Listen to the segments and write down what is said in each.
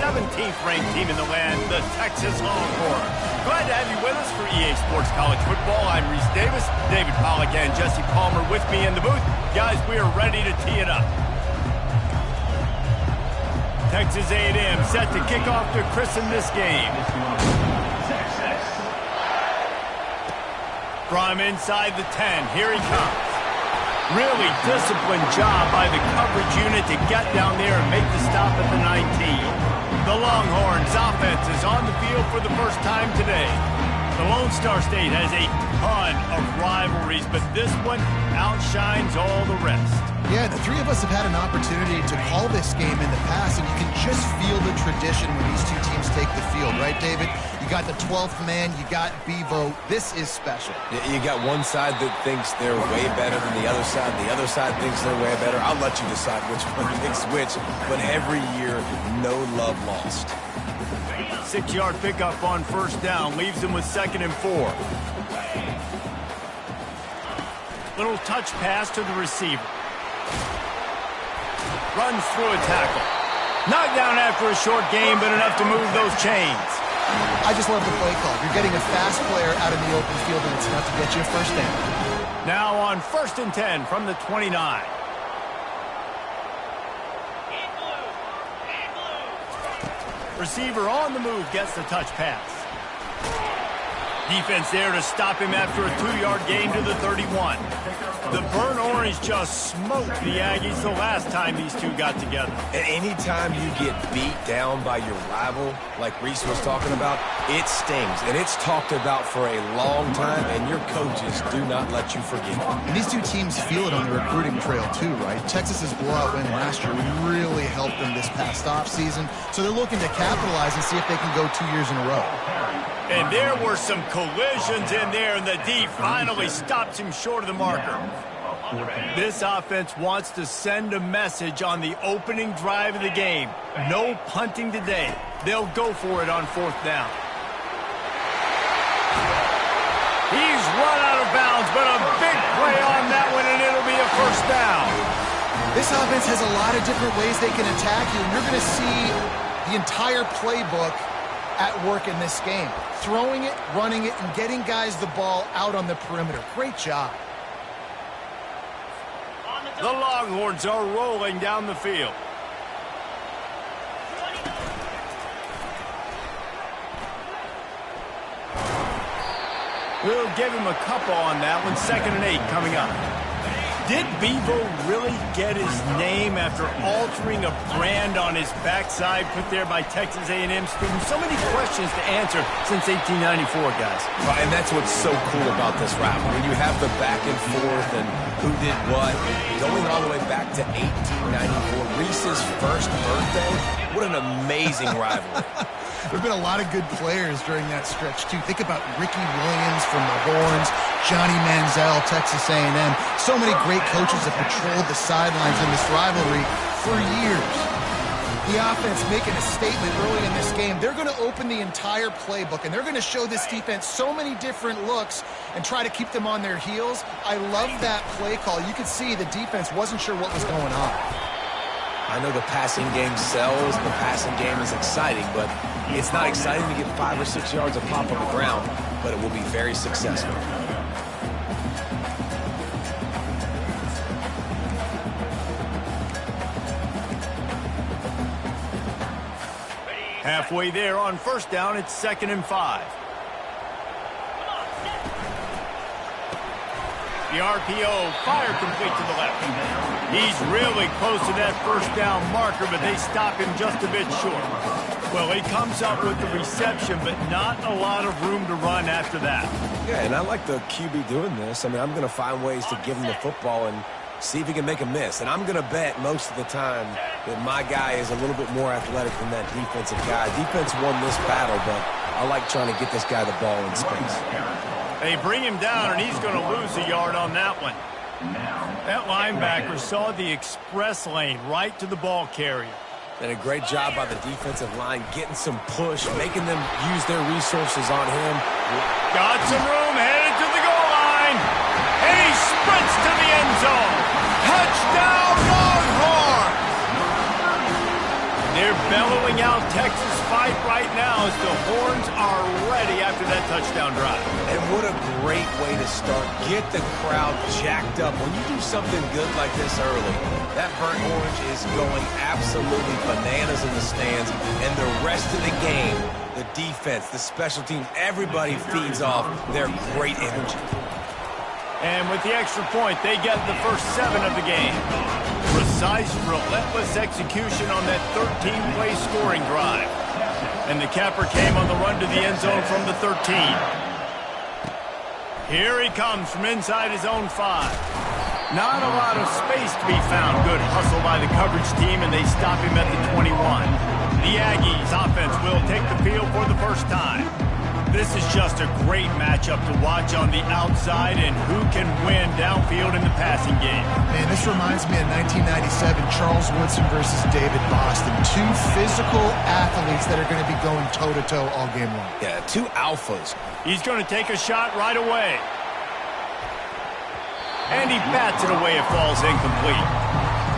17th ranked team in the land, the Texas Longhorns. Glad to have you with us for EA Sports College Football. I'm Reese Davis, David Pollack and Jesse Palmer with me in the booth. Guys, we are ready to tee it up. Texas A&M set to kick off to christen this game. From inside the 10, here he comes. Really disciplined job by the coverage unit to get down there and make the stop at the 19. The Longhorns offense is on the field for the first time today. The Lone Star State has a ton of rivalries, but this one outshines all the rest. Yeah, the three of us have had an opportunity to call this game in the past, and you can just feel the tradition when these two teams take the field, right, David? You got the 12th man, you got Bevo. This is special. You got one side that thinks they're way better than the other side thinks they're way better. I'll let you decide which one thinks which, but every year, no love lost. 6-yard pickup on first down leaves them with 2nd and 4. Little touch pass to the receiver. Runs through a tackle. Knocked down after a short game, but enough to move those chains. I just love the play call. You're getting a fast player out in the open field, and it's enough to get you a first down. Now on 1st and 10 from the 29. Receiver on the move gets the touch pass. Defense there to stop him after a 2-yard gain to the 31. The burnt orange just smoked the Aggies the last time these two got together. And anytime you get beat down by your rival, like Reese was talking about, it stings. And it's talked about for a long time, and your coaches do not let you forget it. And these two teams feel it on the recruiting trail too, right? Texas's blowout win last year really helped them this past offseason, so they're looking to capitalize and see if they can go 2 years in a row. And there were some collisions in there, and the D finally stops him short of the marker. This offense wants to send a message on the opening drive of the game. No punting today. They'll go for it on 4th down. He's run out of bounds, but a big play on that one, and it'll be a first down. This offense has a lot of different ways they can attack you, and you're going to see the entire playbook at work in this game. Throwing it, running it, and getting guys the ball out on the perimeter. Great job. The Longhorns are rolling down the field. We'll give him a couple on that one. 2nd and 8 coming up. Did Bevo really get his name after altering a brand on his backside put there by Texas A&M students? So many questions to answer since 1894, guys. And that's what's so cool about this rivalry. When you have the back and forth and who did what, going all the way back to 1894, Reese's first birthday. What an amazing rivalry. There have been a lot of good players during that stretch, too. Think about Ricky Williams from the Horns, Johnny Manziel, Texas A&M. So many great coaches have patrolled the sidelines in this rivalry for years. The offense making a statement early in this game. They're going to open the entire playbook, and they're going to show this defense so many different looks and try to keep them on their heels. I love that play call. You could see the defense wasn't sure what was going on. I know the passing game sells, the passing game is exciting, but it's not exciting to get 5 or 6 yards of pop on the ground, but it will be very successful. Halfway there on 1st down, it's 2nd and 5. The RPO, fire complete to the left. He's really close to that first down marker, but they stop him just a bit short. Well, he comes up with the reception, but not a lot of room to run after that. Yeah, and I like the QB doing this. I mean, I'm going to find ways to give him the football and see if he can make a miss. And I'm going to bet most of the time that my guy is a little bit more athletic than that defensive guy. Defense won this battle, but I like trying to get this guy the ball in space. They bring him down, and he's going to lose a yard on that one. That linebacker saw the express lane right to the ball carrier. And a great job by the defensive line getting some push, making them use their resources on him. Got some room, headed to the goal line. And he sprints to the end zone. Touchdown, Longhorns! They're bellowing out Texas fight right now as the horns are ready after that touchdown drive. And what a great way to start. Get the crowd jacked up. When you do something good like this early, that burnt orange is going absolutely bananas in the stands. And the rest of the game, the defense, the special teams, everybody feeds off their great energy. And with the extra point, they get the first 7 of the game. Precise, relentless execution on that 13-play scoring drive. And the capper came on the run to the end zone from the 13. Here he comes from inside his own 5. Not a lot of space to be found. Good hustle by the coverage team, and they stop him at the 21. The Aggies offense will take the field for the first time. This is just a great matchup to watch on the outside, and who can win downfield in the passing game. Man, this reminds me of 1997, Charles Woodson versus David Boston. 2 physical athletes that are going to be going toe-to-toe all game long. Yeah, 2 alphas. He's going to take a shot right away. And he bats it away. It falls incomplete.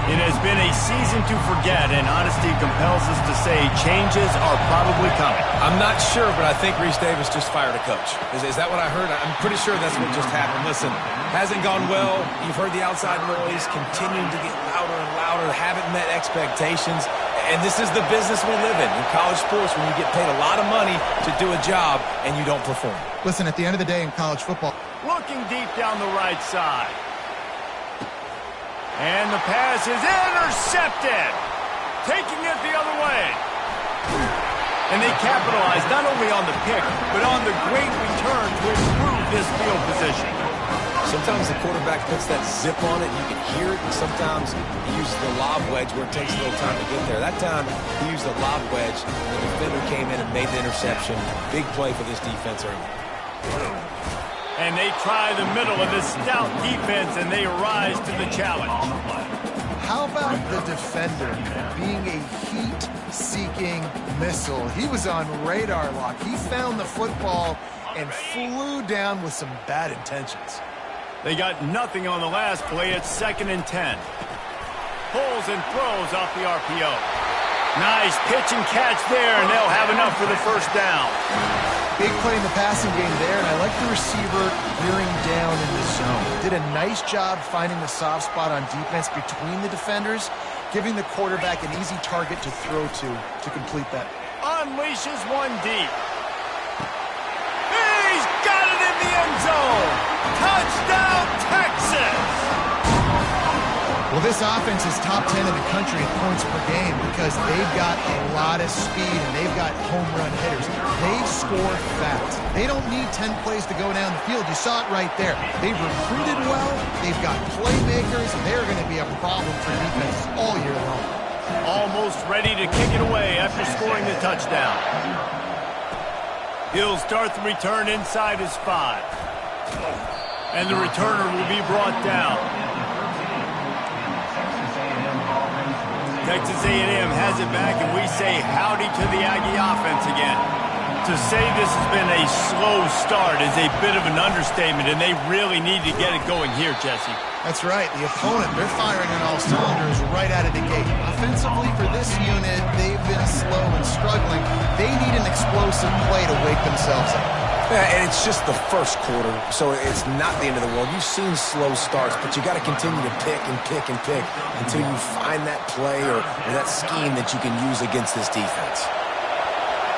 It has been a season to forget, and honesty compels us to say changes are probably coming. I'm not sure, but I think Reese Davis just fired a coach. Is that what I heard? I'm pretty sure that's what just happened. Listen, hasn't gone well. You've heard the outside noise, continuing to get louder and louder, haven't met expectations. And this is the business we live in college sports, when you get paid a lot of money to do a job and you don't perform. Listen, at the end of the day in college football, looking deep down the right side. And the pass is intercepted. Taking it the other way. And they capitalize not only on the pick, but on the great return to improve this field position. Sometimes the quarterback puts that zip on it, you can hear it, and sometimes he uses the lob wedge where it takes a little time to get there. That time, he used the lob wedge, and the defender came in and made the interception. Big play for this defense early. And they try the middle of this stout defense, and they rise to the challenge. How about the defender being a heat-seeking missile? He was on radar lock. He found the football and flew down with some bad intentions. They got nothing on the last play. It's 2nd and 10. Pulls and throws off the RPO. Nice pitch and catch there, and they'll have enough for the first down. Big play in the passing game there, and I like the receiver veering down in the zone. Did a nice job finding the soft spot on defense between the defenders, giving the quarterback an easy target to throw to complete that. Unleashes one deep. He's got it in the end zone. Touchdown, Texas! Well, this offense is top 10 in the country in points per game because they've got a lot of speed and they've got home run hitters. They score fast. They don't need 10 plays to go down the field. You saw it right there. They've recruited well. They've got playmakers. They're going to be a problem for defenses all year long. Almost ready to kick it away after scoring the touchdown. He'll start the return inside his 5. And the returner will be brought down. Texas A&M has it back, and we say howdy to the Aggie offense again. To say this has been a slow start is a bit of an understatement, and they really need to get it going here, Jesse. That's right. The opponent, they're firing on all cylinders right out of the gate. Offensively, for this unit, they've been slow and struggling. They need an explosive play to wake themselves up. Yeah, and it's just the first quarter, so it's not the end of the world. You've seen slow starts, but you got to continue to pick and pick and pick until you find that play or that scheme that you can use against this defense.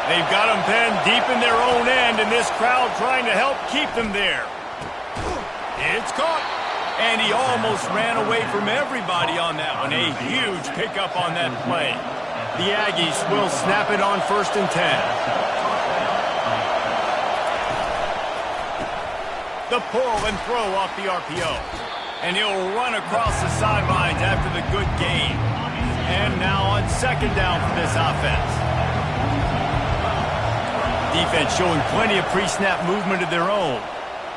They've got them penned deep in their own end, and this crowd trying to help keep them there. It's caught, and he almost ran away from everybody on that one. A huge pickup on that play. The Aggies will snap it on 1st and 10. The pull and throw off the RPO. And he'll run across the sidelines after the good gain. And now on 2nd down for this offense. Defense showing plenty of pre-snap movement of their own.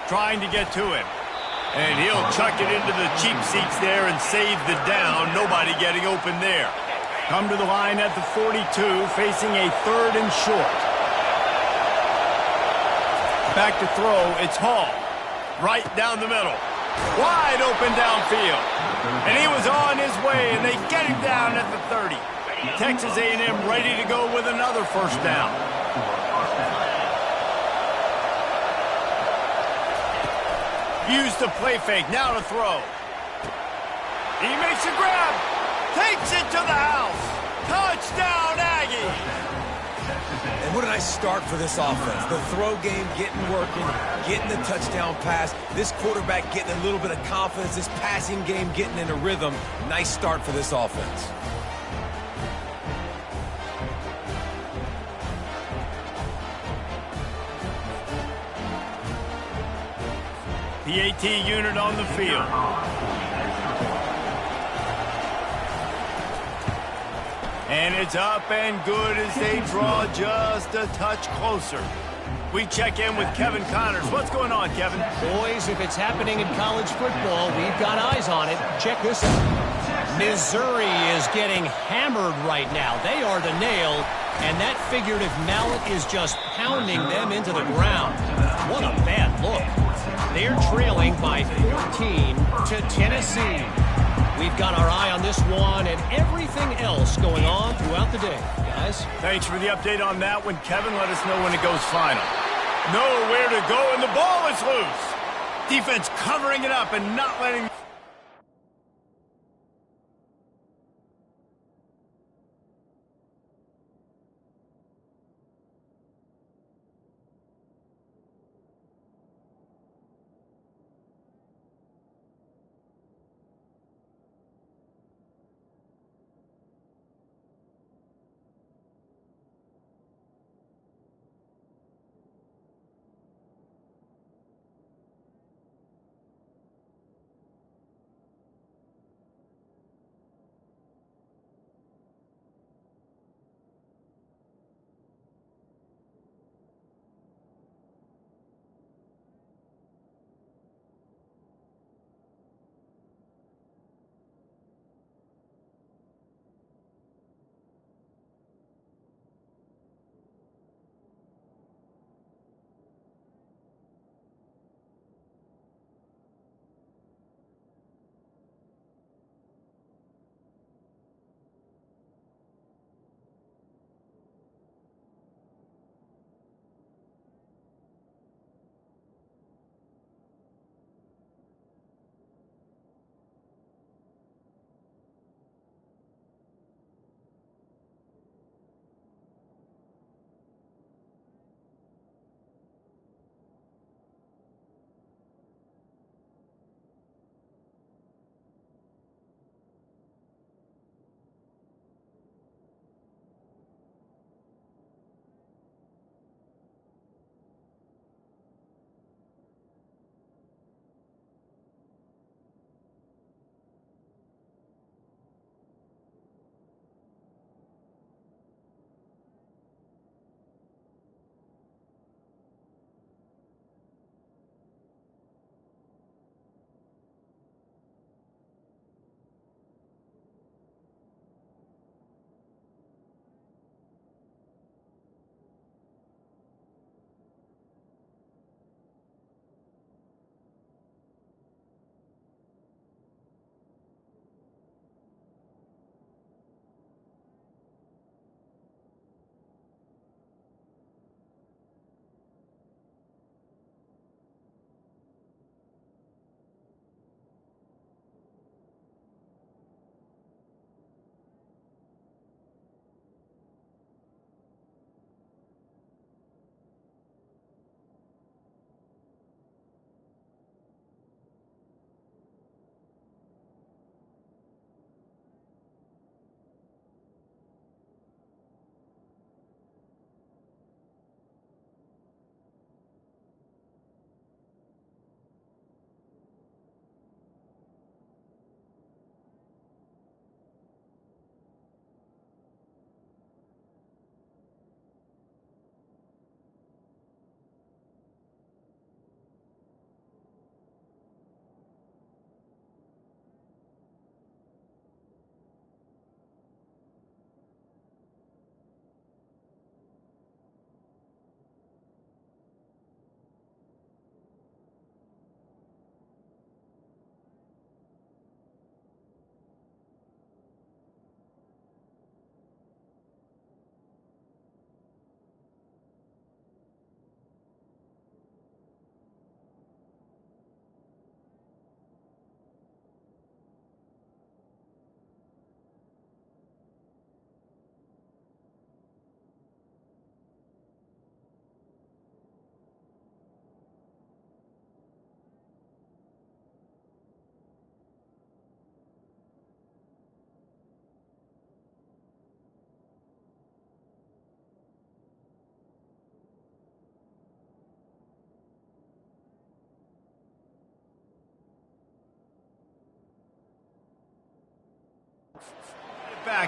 Trying to get to him. And he'll chuck it into the cheap seats there and save the down. Nobody getting open there. Come to the line at the 42, facing a 3rd and short. Back to throw, it's Hall. Right down the middle. Wide open downfield. And he was on his way, and they get him down at the 30. Texas A&M ready to go with another first down. Used the play fake, now to throw. He makes a grab, takes it to the house. Touchdown, Aggies! And what a nice start for this offense. The throw game getting working, getting the touchdown pass. This quarterback getting a little bit of confidence. This passing game getting in a rhythm. Nice start for this offense. The AT unit on the field. And it's up and good as they draw just a touch closer. We check in with Kevin Connors. What's going on, Kevin? Boys, if it's happening in college football, we've got eyes on it. Check this out. Missouri is getting hammered right now. They are the nail, and that figurative mallet is just pounding them into the ground. What a bad look. They're trailing by 14 to Tennessee. We've got our eye on this one and everything else going on throughout the day, guys. Thanks for the update on that one, Kevin. Let us know when it goes final. Nowhere to go, and the ball is loose. Defense covering it up and not letting...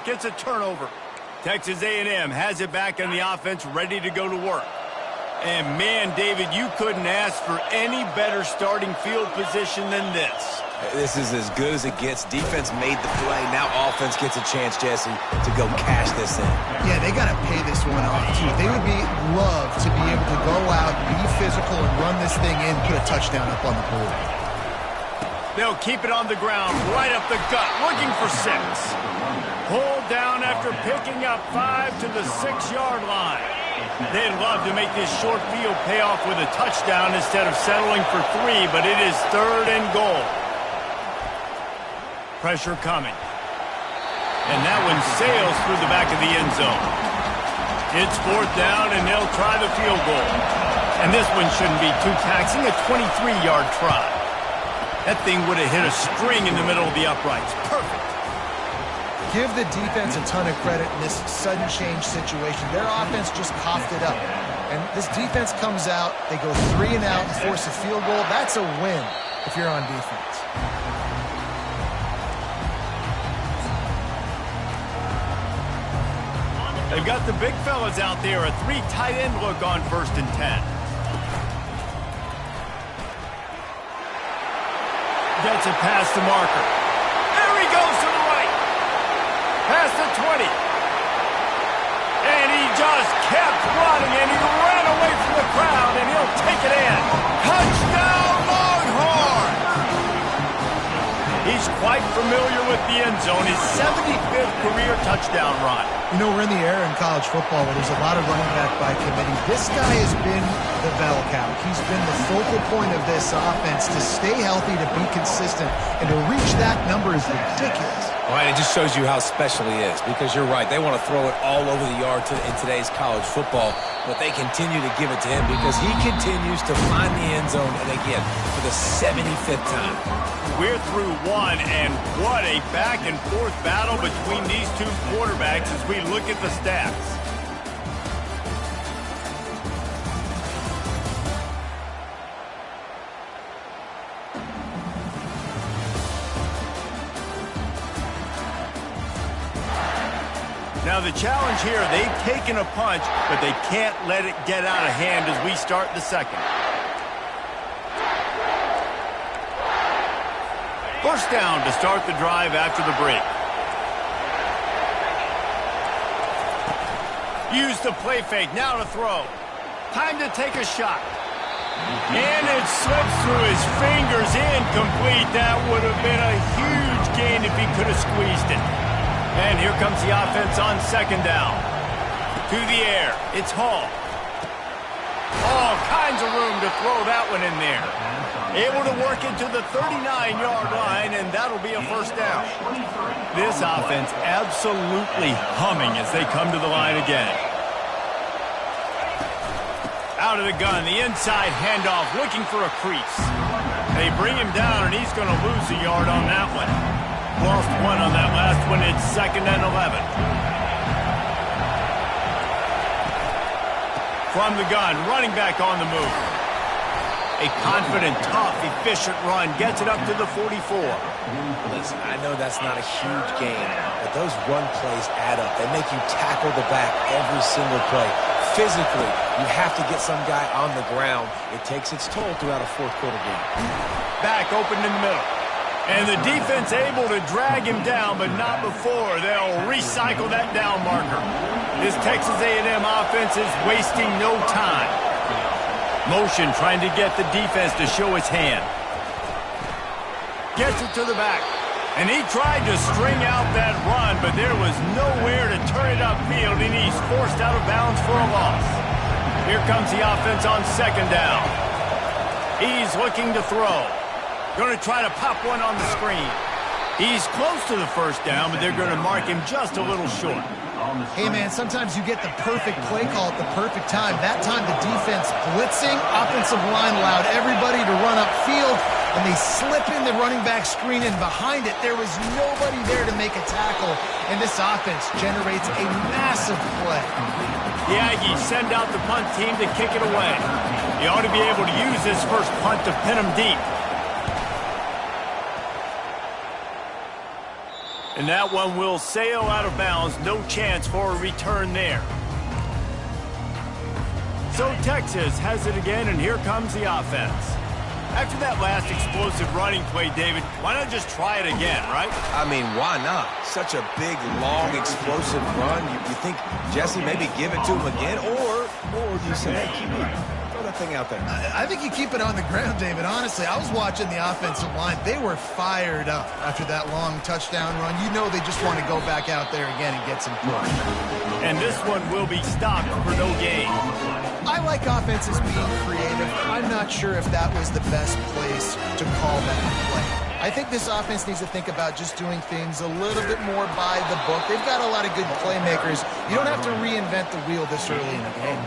gets a turnover. Texas A&M has it back on the offense, ready to go to work. And man, David, you couldn't ask for any better starting field position than this. This is as good as it gets. Defense made the play. Now offense gets a chance, Jesse, to go cash this in. Yeah, they got to pay this one off, too. They would love to be able to go out, be physical, and run this thing in, put a touchdown up on the board. They'll keep it on the ground, right up the gut, looking for 6. Pulled down after picking up 5 to the 6-yard line. They'd love to make this short field pay off with a touchdown instead of settling for 3, but it is 3rd and goal. Pressure coming. And that one sails through the back of the end zone. It's 4th down, and they'll try the field goal. And this one shouldn't be too taxing, a 23-yard try. That thing would have hit a string in the middle of the uprights. Perfect. Give the defense a ton of credit in this sudden change situation. Their offense just coughed it up. And this defense comes out, they go 3 and out and force a field goal. That's a win if you're on defense. They've got the big fellas out there, a 3 tight end look on 1st and 10. Gets it past the marker. There he goes to the right. Past the 20. And he just kept running, and he ran away from the crowd, and he'll take it in. Touchdown, Longhorns! He's quite familiar with the end zone, his 75th career touchdown run. You know, we're in the era in college football where there's a lot of running back by committee. This guy has been the bell cow. He's been the focal point of this offense. To stay healthy, to be consistent, and to reach that number is ridiculous. Right, it just shows you how special he is, because you're right. They want to throw it all over the yard in today's college football, but they continue to give it to him because he continues to find the end zone, and again, for the 75th time. We're through 1, and what a back-and-forth battle between these two quarterbacks as we look at the stats. Now the challenge here, they've taken a punch, but they can't let it get out of hand as we start the second. 1st down to start the drive after the break. Use the play fake, now to throw. Time to take a shot. And it slips through his fingers, incomplete. That would have been a huge gain if he could have squeezed it. And here comes the offense on 2nd down. To the air, it's Hall. All kinds of room to throw that one in there. Able to work it to the 39-yard line, and that'll be a 1st down. This offense absolutely humming as they come to the line again. Out of the gun, the inside handoff, looking for a crease. They bring him down, and he's going to lose a yard on that one. Lost 1 on that last one. It's 2nd and 11. From the gun, running back on the move. A confident, tough, efficient run. Gets it up to the 44. Listen, I know that's not a huge gain, but those run plays add up. They make you tackle the back every single play. Physically, you have to get some guy on the ground. It takes its toll throughout a 4th quarter game. Back open in the middle. And the defense able to drag him down, but not before. They'll recycle that down marker. This Texas A&M offense is wasting no time. Motion trying to get the defense to show his hand. Gets it to the back. And he tried to string out that run, but there was nowhere to turn it upfield, and he's forced out of bounds for a loss. Here comes the offense on 2nd down. He's looking to throw. Going to try to pop one on the screen. He's close to the 1st down, but they're going to mark him just a little short. Hey, man, sometimes you get the perfect play call at the perfect time. That time the defense blitzing, offensive line allowed everybody to run upfield, and they slip in the running back screen, and behind it there was nobody there to make a tackle, and this offense generates a massive play. The Aggies send out the punt team to kick it away. He ought to be able to use this first punt to pin him deep. And that one will sail out of bounds. No chance for a return there. So Texas has it again, and here comes the offense. After that last explosive running play, David, why not just try it again, right? I mean, why not? Such a big, long, explosive run. You think Jesse maybe give it to him again, or do you say, hey, keep it, throw that thing out there? I think you keep it on the ground, David. Honestly, I was watching the offensive line. They were fired up after that long touchdown run. You know they just want to go back out there again and get some push. And this one will be stopped for no gain. I like offenses being creative. I'm not sure if that was the best place to call that play. I think this offense needs to think about just doing things a little bit more by the book. They've got a lot of good playmakers. You don't have to reinvent the wheel this early in the game.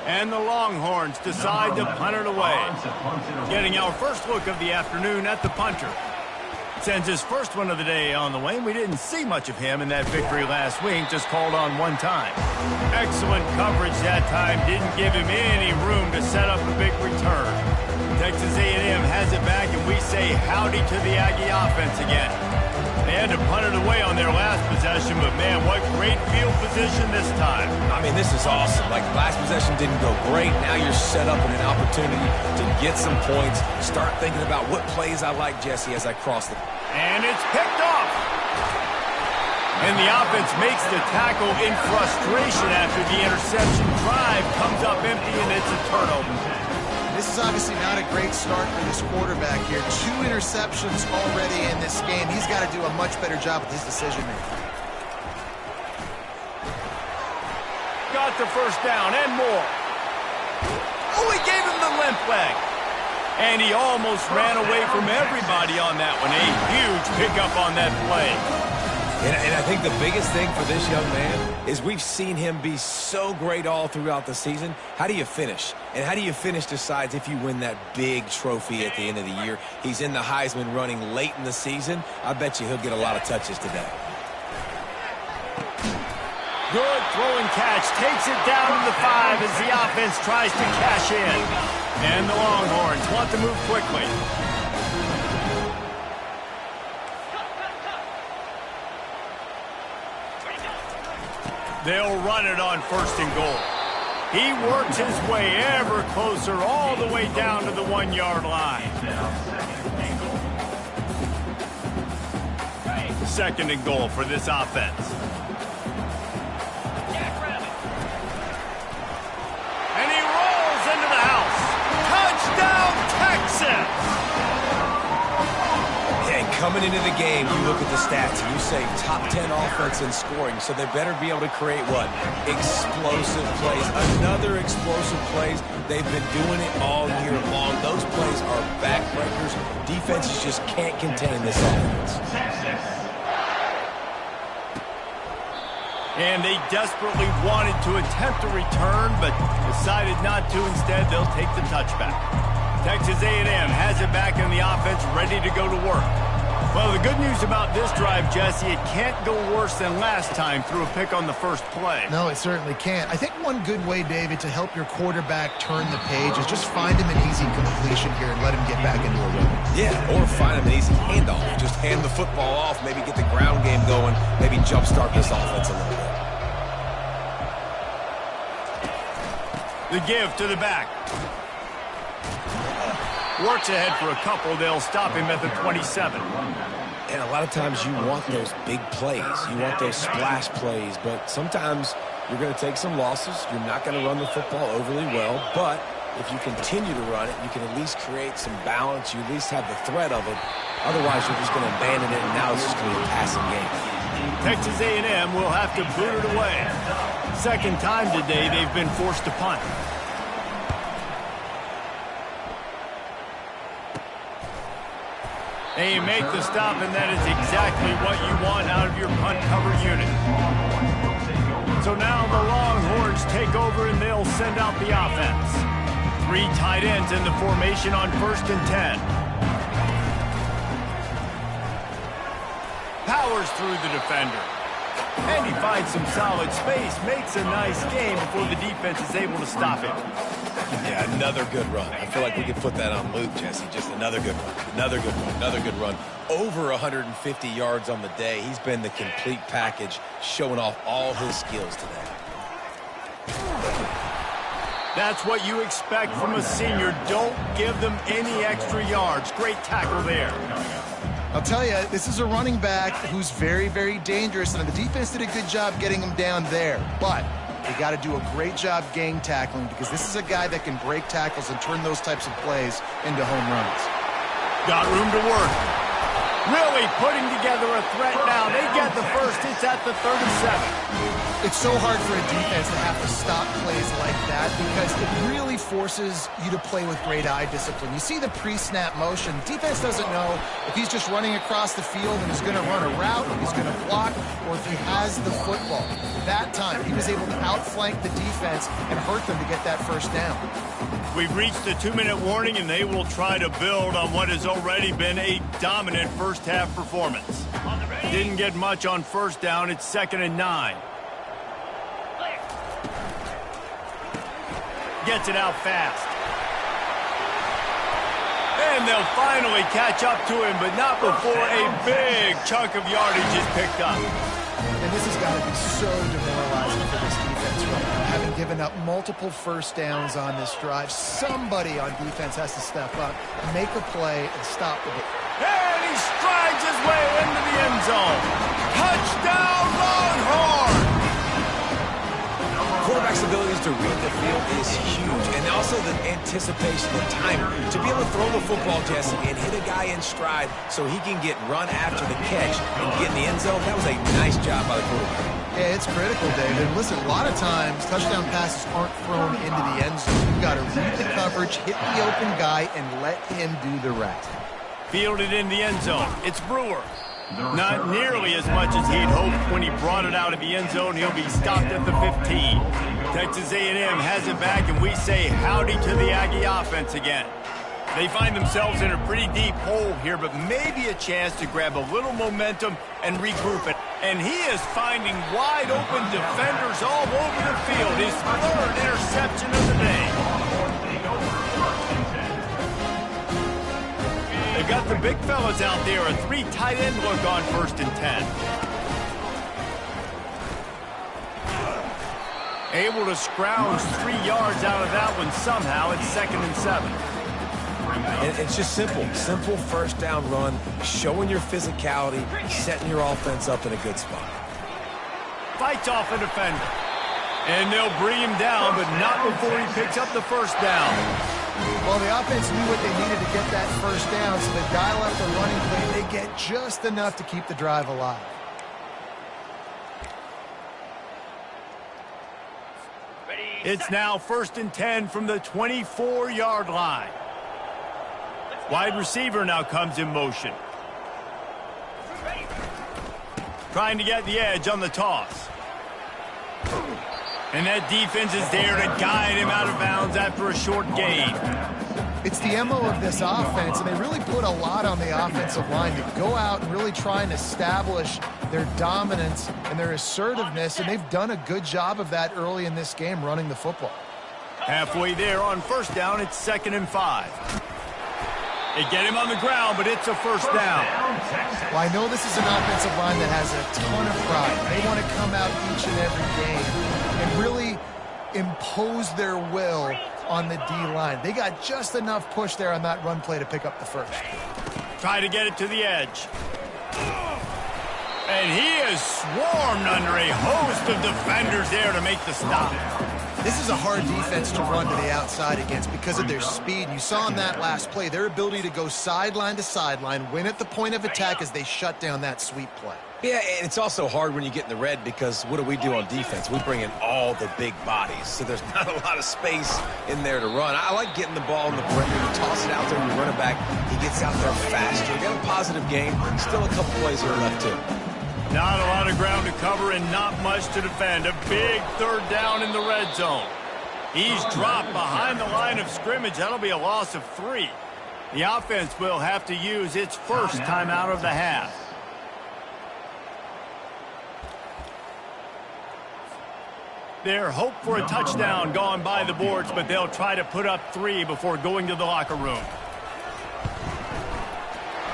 And the Longhorns decide to punt it away. Getting our first look of the afternoon at the punter. Sends his first one of the day on the way. We didn't see much of him in that victory last week, just called on one time. Excellent coverage that time. Didn't give him any room to set up a big return. Texas A&M has it back, and we say howdy to the Aggie offense again. They had to punt it away on their last possession, but man, what great field position this time. I mean, this is awesome. Like, last possession didn't go great. Now you're set up in an opportunity to get some points. Start thinking about what plays I like, Jesse, as I cross the... And it's picked off. And the offense makes the tackle in frustration after the interception. Drive comes up empty, and it's a turnover. This is obviously not a great start for this quarterback here. 2 interceptions already in this game. He's got to do a much better job with his decision-making. Got the first down and more. Oh, he gave him the limp leg. And he almost ran away from everybody on that one. A huge pickup on that play. And I think the biggest thing for this young man is we've seen him be so great all throughout the season. How do you finish? And how do you finish decides if you win that big trophy at the end of the year. He's in the Heisman running late in the season. I bet you he'll get a lot of touches today. Good throw and catch. Takes it down to the 5 as the offense tries to cash in. And the Longhorns want to move quickly. They'll run it on 1st and goal. He works his way ever closer all the way down to the 1-yard line. 2nd and goal for this offense. And he rolls into the house. Touchdown, Texas! And coming into the game, you look at the stats and you say top 10 offense in scoring, so they better be able to create what? Explosive plays. Another explosive plays. They've been doing it all year long. Those plays are backbreakers. Defenses just can't contain this offense. And they desperately wanted to attempt a return, but decided not to. Instead, they'll take the touchback. Texas A&M has it back in the offense, ready to go to work. Well, the good news about this drive, Jesse, it can't go worse than last time through a pick on the first play. No, it certainly can't. I think one good way, David, to help your quarterback turn the page is just find him an easy completion here and let him get back into a rhythm. Yeah, or find him an easy handoff. Just hand the football off, maybe get the ground game going, maybe jumpstart this offense a little bit. The give to the back. Works ahead for a couple. They'll stop him at the 27. And a lot of times you want those big plays. You want those splash plays. But sometimes you're going to take some losses. You're not going to run the football overly well. But if you continue to run it, you can at least create some balance. You at least have the threat of it. Otherwise, you're just going to abandon it, and now it's just going to be a passing game. Texas A&M will have to boot it away. 2nd time today they've been forced to punt. They make the stop, and that is exactly what you want out of your punt cover unit. So now the Longhorns take over, and they'll send out the offense. 3 tight ends in the formation on 1st and 10. Powers through the defender. And he finds some solid space, makes a nice game before the defense is able to stop him. Yeah, another good run. I feel like we could put that on loop, Jesse. Just another good run, another good run, another good run. Over 150 yards on the day. He's been the complete package, showing off all his skills today. That's what you expect from a senior. Don't give them any extra yards. Great tackle there. I'll tell you, this is a running back who's very, very dangerous, and the defense did a good job getting him down there. But they got to do a great job gang tackling, because this is a guy that can break tackles and turn those types of plays into home runs. Got room to work. Really putting together a threat now. They get the first. It's at the 37. It's so hard for a defense to have to stop plays like that, because it really forces you to play with great eye discipline. You see the pre-snap motion. Defense doesn't know if he's just running across the field and is going to run a route, if he's going to block, or if he has the football. That time, he was able to outflank the defense and hurt them to get that first down. We've reached the 2-minute warning, and they will try to build on what has already been a dominant first-half performance. Didn't get much on first down. It's 2nd and 9. Gets it out fast. And they'll finally catch up to him, but not before a big chunk of yardage is picked up. And this has got to be so demoralizing for this defense right now, having given up multiple first downs on this drive. Somebody on defense has to step up, make a play, and stop the ball. And he strides his way into the end zone. Touchdown, Longhorn! Quarterback's abilities to read the field is huge, and also the anticipation, the timing. To be able to throw the football, Jesse, and hit a guy in stride so he can get run after the catch and get in the end zone, that was a nice job by the quarterback. Yeah, it's critical, David. And listen, a lot of times, touchdown passes aren't thrown into the end zone. You've got to read the coverage, hit the open guy, and let him do the rest. Fielded in the end zone. It's Brewer. Not nearly as much as he'd hoped when he brought it out of the end zone. He'll be stopped at the 15. Texas A&M has it back, and we say howdy to the Aggie offense again. They find themselves in a pretty deep hole here, but maybe a chance to grab a little momentum and regroup it. And he is finding wide open defenders all over the field. His 3rd interception of the day. They've got the big fellas out there. A 3 tight end look on 1st and 10. Able to scrounge 3 yards out of that one somehow. It's 2nd and 7. And it's just simple. Simple first down run, showing your physicality, setting your offense up in a good spot. Fights off a defender. And they'll bring him down, but not before he picks up the first down. Well, the offense knew what they needed to get that first down, so they dial up the running play. They get just enough to keep the drive alive. It's now 1st and 10 from the 24-yard line. Wide receiver now comes in motion. Trying to get the edge on the toss. And that defense is there to guide him out of bounds after a short gain. It's the MO of this offense, and they really put a lot on the offensive line to go out and really try and establish their dominance and their assertiveness, and they've done a good job of that early in this game, running the football. Halfway there on first down, it's 2nd and 5. They get him on the ground, but it's a first down. Well, I know this is an offensive line that has a ton of pride. They want to come out each and every game and really impose their will on the D-line. They got just enough push there on that run play to pick up the first. Try to get it to the edge. And he is swarmed under a host of defenders there to make the stop. This is a hard defense to run to the outside against because of their speed. You saw in that last play their ability to go sideline to sideline, win at the point of attack as they shut down that sweep play. Yeah, and it's also hard when you get in the red because what do on defense? We bring in all the big bodies, so there's not a lot of space in there to run. I like getting the ball in the perimeter. You toss it out there, you run it back. He gets out there faster. Got a positive game. Still a couple plays here left, too. Not a lot of ground to cover and not much to defend. A big 3rd down in the red zone. He's dropped behind the line of scrimmage. That'll be a loss of 3. The offense will have to use its first timeout of the half. Their hope for a touchdown gone by the boards, but they'll try to put up 3 before going to the locker room.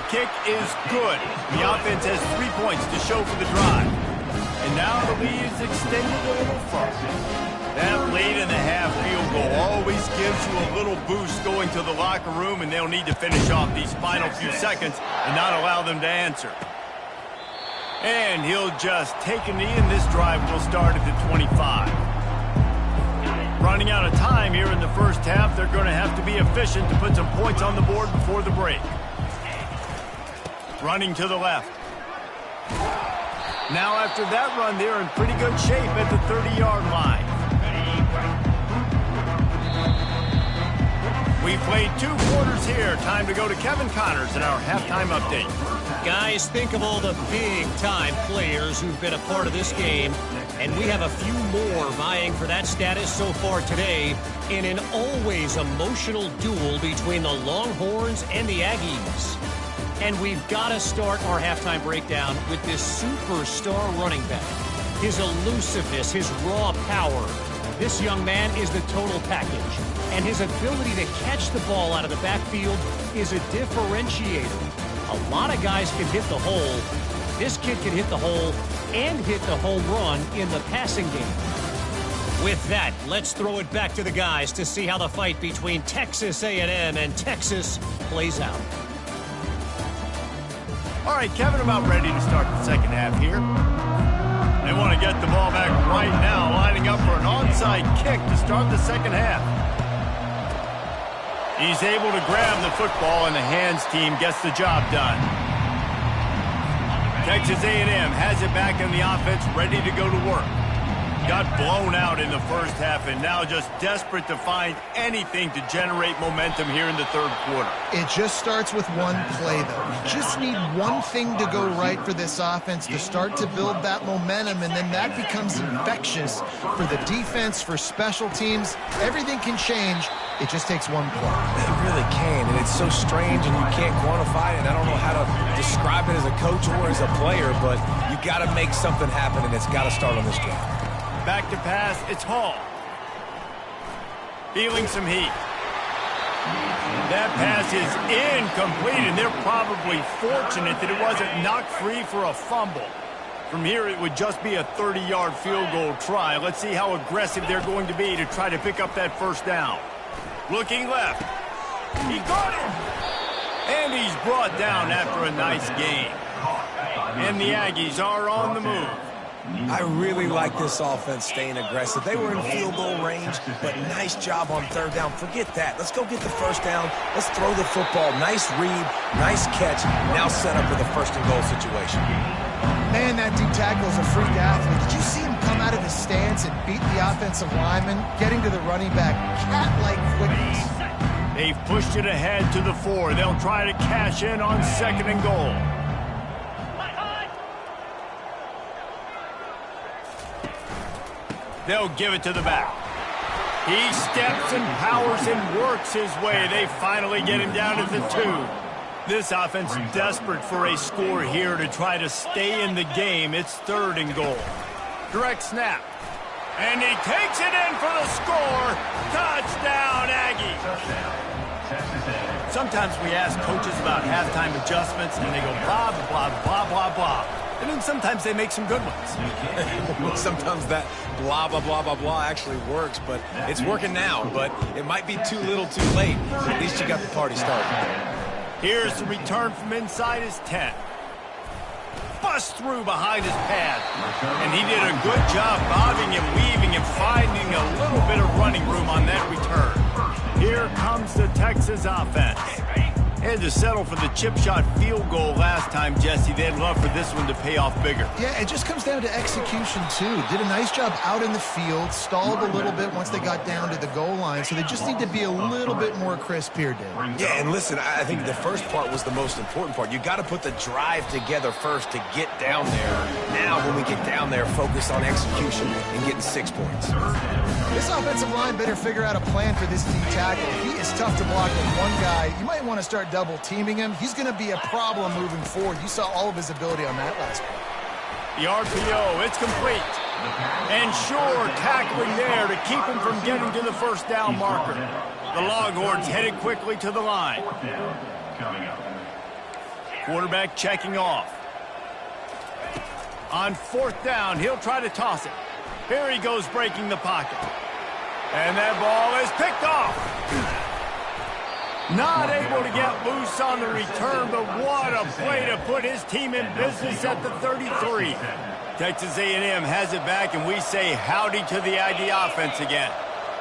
Kick is good. The offense has 3 points to show for the drive. And now the lead is extended a little further. That late-in-the-half field goal always gives you a little boost going to the locker room, and they'll need to finish off these final few seconds and not allow them to answer. And he'll just take a knee, and this drive will start at the 25. Running out of time here in the first half, they're going to have to be efficient to put some points on the board before the break. Running to the left. Now after that run, they're in pretty good shape at the 30-yard line. We played 2 quarters here. Time to go to Kevin Connors in our halftime update. Guys, think of all the big-time players who've been a part of this game, and we have a few more vying for that status so far today in an always emotional duel between the Longhorns and the Aggies. And we've got to start our halftime breakdown with this superstar running back. His elusiveness, his raw power. This young man is the total package. And his ability to catch the ball out of the backfield is a differentiator. A lot of guys can hit the hole. This kid can hit the hole and hit the home run in the passing game. With that, let's throw it back to the guys to see how the fight between Texas A&M and Texas plays out. All right, Kevin, about ready to start the second half here. They want to get the ball back right now, lining up for an onside kick to start the second half. He's able to grab the football, and the hands team gets the job done. Texas A&M has it back in the offense, ready to go to work. Got blown out in the first half, and now just desperate to find anything to generate momentum here in the third quarter. It just starts with one play, though. You just need one thing to go right for this offense to start to build that momentum, and then that becomes infectious for the defense, for special teams. Everything can change. It just takes one play. It really can, and it's so strange, and you can't quantify it. And I don't know how to describe it as a coach or as a player, but you got to make something happen, and it's got to start on this game. Back to pass, it's Hall. Feeling some heat. That pass is incomplete, and they're probably fortunate that it wasn't knocked free for a fumble. From here, it would just be a 30-yard field goal try. Let's see how aggressive they're going to be to try to pick up that first down. Looking left. He got him. And he's brought down after a nice gain. And the Aggies are on the move. I really like this offense staying aggressive. They were in field goal range, but nice job on third down. Forget that. Let's go get the first down. Let's throw the football. Nice read, nice catch. Now set up with a first and goal situation. Man, that D tackle is a freak athlete. Did you see him come out of his stance and beat the offensive lineman, getting to the running back? Cat-like quickness. They've pushed it ahead to the 4. They'll try to cash in on second and goal. They'll give it to the back. He steps and powers and works his way. They finally get him down at the 2. This offense desperate for a score here to try to stay in the game. It's third and goal. Direct snap. And he takes it in for the score. Touchdown, Aggies. Sometimes we ask coaches about halftime adjustments, and they go blah, blah, blah, blah, blah. And then sometimes they make some good ones. Sometimes that blah, blah, blah, blah, blah actually works, but it's working now. But it might be too little too late. At least you got the party started. Here's the return from inside his 10. Bust through behind his pad. And he did a good job bobbing and weaving and finding a little bit of running room on that return. Here comes the Texas offense. Had to settle for the chip shot field goal last time, Jesse. They'd love for this one to pay off bigger. Yeah, it just comes down to execution, too. Did a nice job out in the field, stalled a little bit once they got down to the goal line, so they just need to be a little bit more crisp here, Dave. Yeah, and listen, I think the first part was the most important part. You got to put the drive together first to get down there. Now, when we get down there, focus on execution and getting 6 points. This offensive line better figure out a plan for this D tackle. He is tough to block with one guy. You might want to start double teaming him. He's going to be a problem moving forward. You saw all of his ability on that last play. The RPO, it's complete. And sure, tackling there to keep him from getting to the first down marker. The Longhorns headed quickly to the line. Quarterback checking off. On fourth down, he'll try to toss it. Here he goes breaking the pocket. And that ball is picked off. Not able to get loose on the return, but what a play to put his team in business at the 33. Texas A&M has it back, and we say howdy to the ID offense again.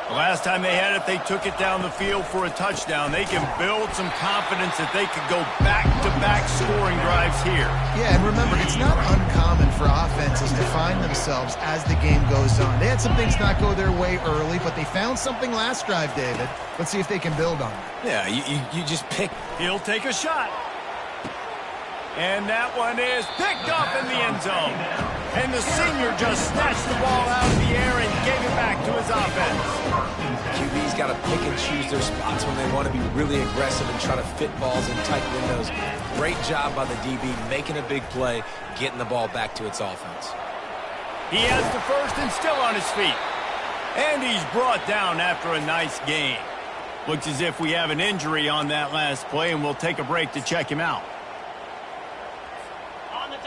The last time they had it, they took it down the field for a touchdown. They can build some confidence that they could go back-to-back scoring drives here. Yeah, and remember, it's not uncommon for offenses to find themselves as the game goes on. They had some things not go their way early, but they found something last drive, David. Let's see if they can build on it. Yeah, you just pick. He'll take a shot. And that one is picked up in the end zone. And the senior just snatched the ball out of the air and gave it back to his offense. QB's got to pick and choose their spots when they want to be really aggressive and try to fit balls in tight windows. Great job by the DB making a big play, getting the ball back to its offense. He has the first and still on his feet. And he's brought down after a nice game. Looks as if we have an injury on that last play, and we'll take a break to check him out.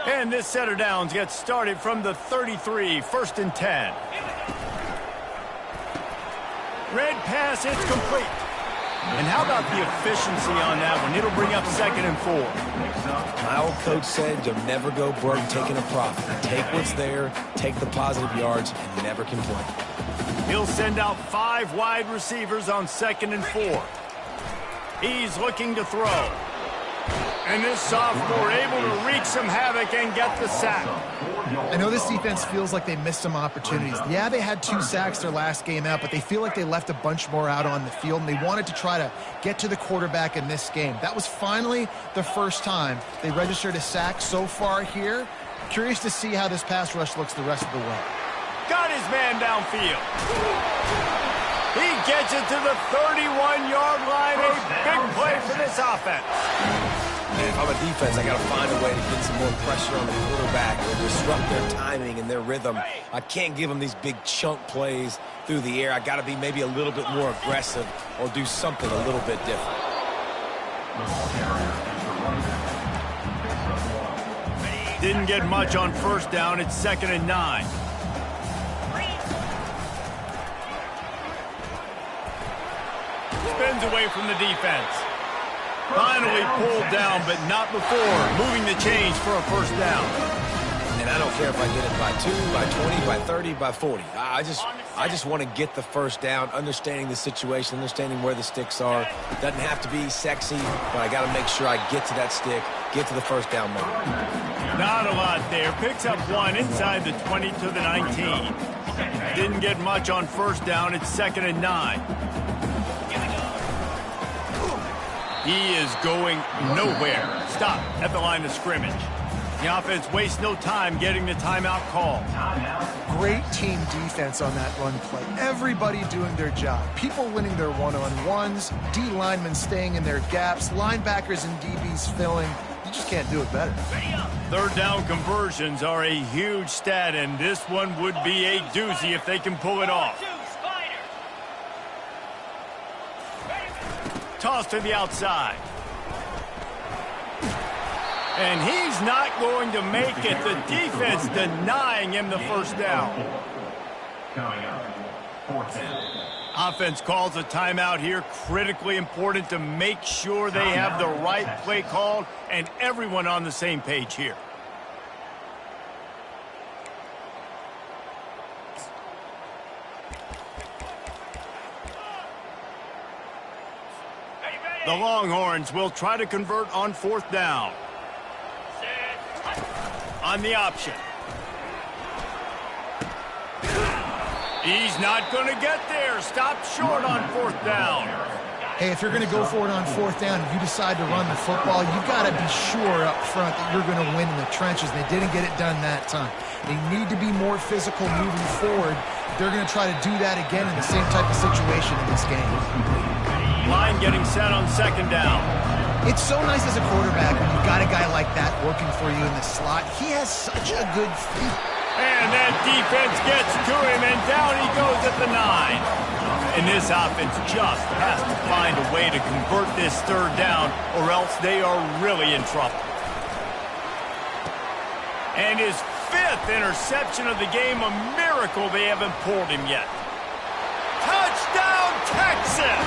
And this set of downs gets started from the 33, first and 10. Red pass, it's complete. And how about the efficiency on that one? It'll bring up second and 4. My old coach said you'll never go broke taking a profit. Take what's there, take the positive yards, and never complain. He'll send out 5 wide receivers on second and 4. He's looking to throw. And this sophomore able to wreak some havoc and get the sack. I know this defense feels like they missed some opportunities. Yeah, they had 2 sacks their last game out, but they feel like they left a bunch more out on the field, and they wanted to try to get to the quarterback in this game. That was finally the first time they registered a sack so far here. Curious to see how this pass rush looks the rest of the way. Got his man downfield. He gets it to the 31-yard line. A big play for this offense. And if I'm a defense, I got to find a way to get some more pressure on the quarterback or disrupt their timing and their rhythm. I can't give them these big chunk plays through the air. I got to be maybe a little bit more aggressive or do something a little bit different. Didn't get much on first down. It's second and 9. Spins away from the defense. Finally pulled down, but not before moving the chains for a first down. And I don't care if I get it by 2, by 20, by 30, by 40. I just want to get the first down, understanding the situation, understanding where the sticks are. Doesn't have to be sexy, but I got to make sure I get to that stick, get to the first down moment. Not a lot there. Picks up 1 inside the 20 to the 19. Didn't get much on first down. It's second and 9. He is going nowhere. Stop at the line of scrimmage. The offense wastes no time getting the timeout call. Great team defense on that run play. Everybody doing their job. People winning their one-on-ones, D linemen staying in their gaps, linebackers and DBs filling. You just can't do it better. Third down conversions are a huge stat, and this one would be a doozy if they can pull it off. Toss to the outside. And he's not going to make it. The defense denying him the first down. Offense calls a timeout here. Critically important to make sure they have the right play called and everyone on the same page here. The Longhorns will try to convert on fourth down. On the option. He's not going to get there. Stopped short on fourth down. Hey, if you're going to go for it on fourth down, if you decide to run the football, you've got to be sure up front that you're going to win in the trenches. They didn't get it done that time. They need to be more physical moving forward. They're going to try to do that again in the same type of situation in this game. Line getting set on second down. It's so nice as a quarterback when you've got a guy like that working for you in the slot. He has such a good feet. And that defense gets to him, and down he goes at the 9. And this offense just has to find a way to convert this third down, or else they are really in trouble. And his 5th interception of the game, a miracle they haven't pulled him yet. Touchdown, Texas!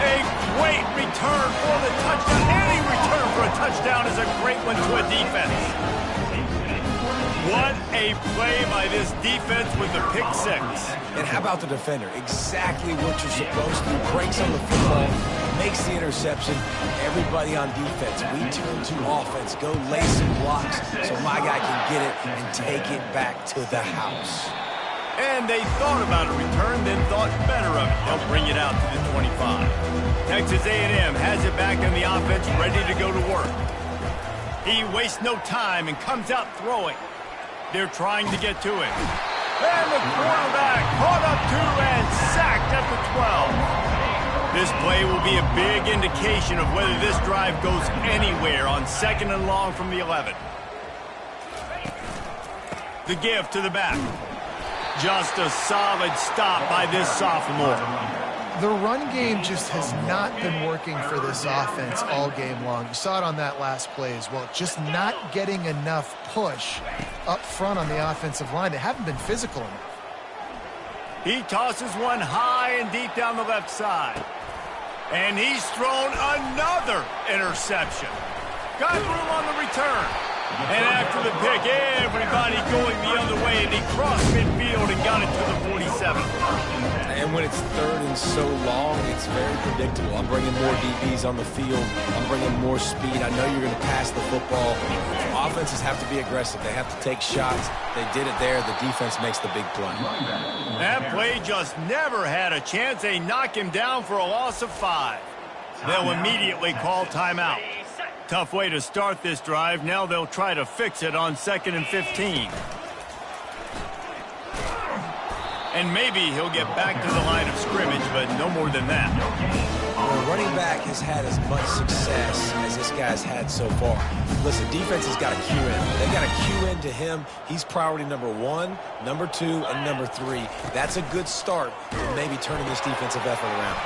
A great return for the touchdown. Any return for a touchdown is a great one to a defense. What a play by this defense with the pick 6. And how about the defender? Exactly what you're supposed to. Breaks on the football, makes the interception. Everybody on defense, we turn to offense. Go lay some blocks so my guy can get it and take it back to the house. And they thought about a return, then thought better of it. They'll bring it out to the 25. Texas A&M has it back on the offense, ready to go to work. He wastes no time and comes out throwing. They're trying to get to him. And the quarterback caught up to and sacked at the 12. This play will be a big indication of whether this drive goes anywhere on 2nd and long from the 11. The give to the back. Just a solid stop by this sophomore. The run game just has not been working for this offense all game long. You saw it on that last play as well. Just not getting enough push up front on the offensive line. They haven't been physical enough. He tosses one high and deep down the left side. And he's thrown another interception. Got room on the return. And after the pick, everybody going the other way, and he crossed midfield and got it to the 47. And when it's 3rd and so long, it's very predictable. I'm bringing more DBs on the field. I'm bringing more speed. I know you're going to pass the football. Offenses have to be aggressive. They have to take shots. They did it there. The defense makes the big play. That play just never had a chance. They knock him down for a loss of 5. They'll immediately call timeout. Tough way to start this drive. Now they'll try to fix it on 2nd and 15. And maybe he'll get back to the line of scrimmage, but no more than that. The running back has had as much success as this guy's had so far. Listen, defense has got to cue in. They got to cue in to him. He's priority number 1, number 2, and number 3. That's a good start to maybe turning this defensive effort around.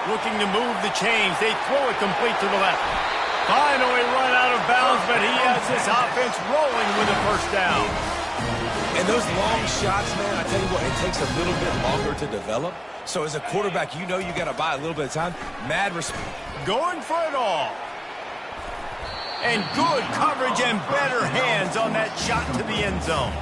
Looking to move the chains. They throw it complete to the left. Finally run out of bounds, but he has this offense rolling with a 1st down. And those long shots, man, I tell you what, it takes a little bit longer to develop. So as a quarterback, you know you got to buy a little bit of time. Mad respect. Going for it all. And good coverage and better hands on that shot to the end zone.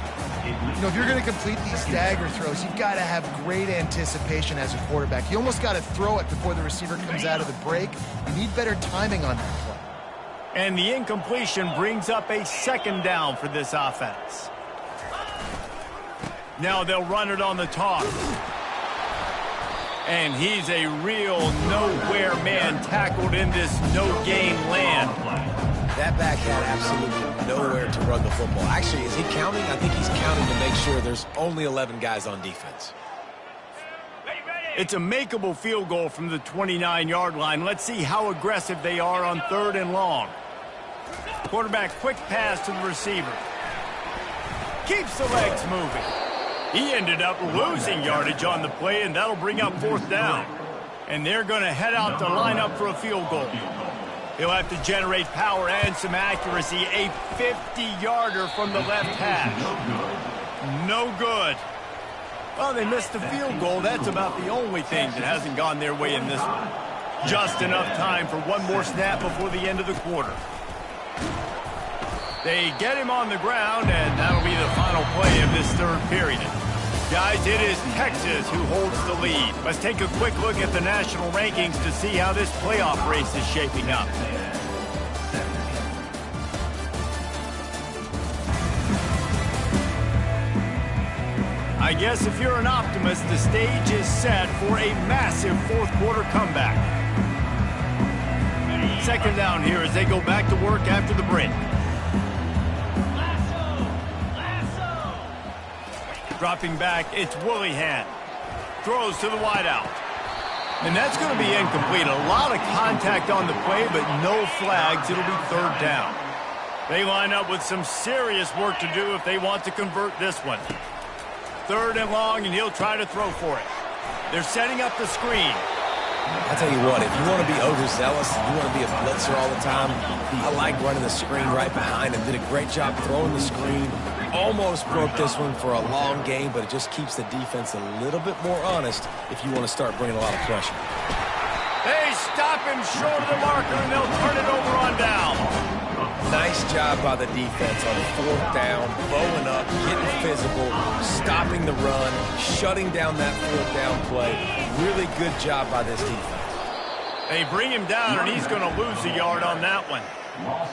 You know, if you're going to complete these dagger throws, you've got to have great anticipation as a quarterback. You almost got to throw it before the receiver comes out of the break. You need better timing on that play. And the incompletion brings up a 2nd down for this offense. Now they'll run it on the toss. And he's a real nowhere man tackled in this no-gain land. That back had absolutely nowhere to run the football. Actually, is he counting? I think he's counting to make sure there's only 11 guys on defense. It's a makeable field goal from the 29-yard line. Let's see how aggressive they are on 3rd and long. Quarterback quick pass to the receiver. Keeps the legs moving. He ended up losing yardage on the play, and that'll bring up 4th down. And they're going to head out to line up for a field goal. He'll have to generate power and some accuracy. A 50-yarder from the left hash. No good. Well, they missed the field goal. That's about the only thing that hasn't gone their way in this one. Just enough time for one more snap before the end of the quarter. They get him on the ground, and that'll be the final play of this 3rd period. Guys, it is Texas who holds the lead. Let's take a quick look at the national rankings to see how this playoff race is shaping up. I guess if you're an optimist, the stage is set for a massive 4th quarter comeback. 2nd down here as they go back to work after the break. Dropping back, it's Willihan. Throws to the wideout. And that's going to be incomplete. A lot of contact on the play, but no flags. It'll be 3rd down. They line up with some serious work to do if they want to convert this one. 3rd and long, and he'll try to throw for it. They're setting up the screen. I tell you what, if you want to be overzealous, you want to be a blitzer all the time, I like running the screen right behind him. Did a great job throwing the screen. Almost broke this one for a long game, but it just keeps the defense a little bit more honest if you want to start bringing a lot of pressure. They stop him short of the marker, and they'll turn it over on down. Nice job by the defense on 4th down, bowing up, getting physical, stopping the run, shutting down that 4th down play. Really good job by this defense. They bring him down, and he's going to lose a yard on that one.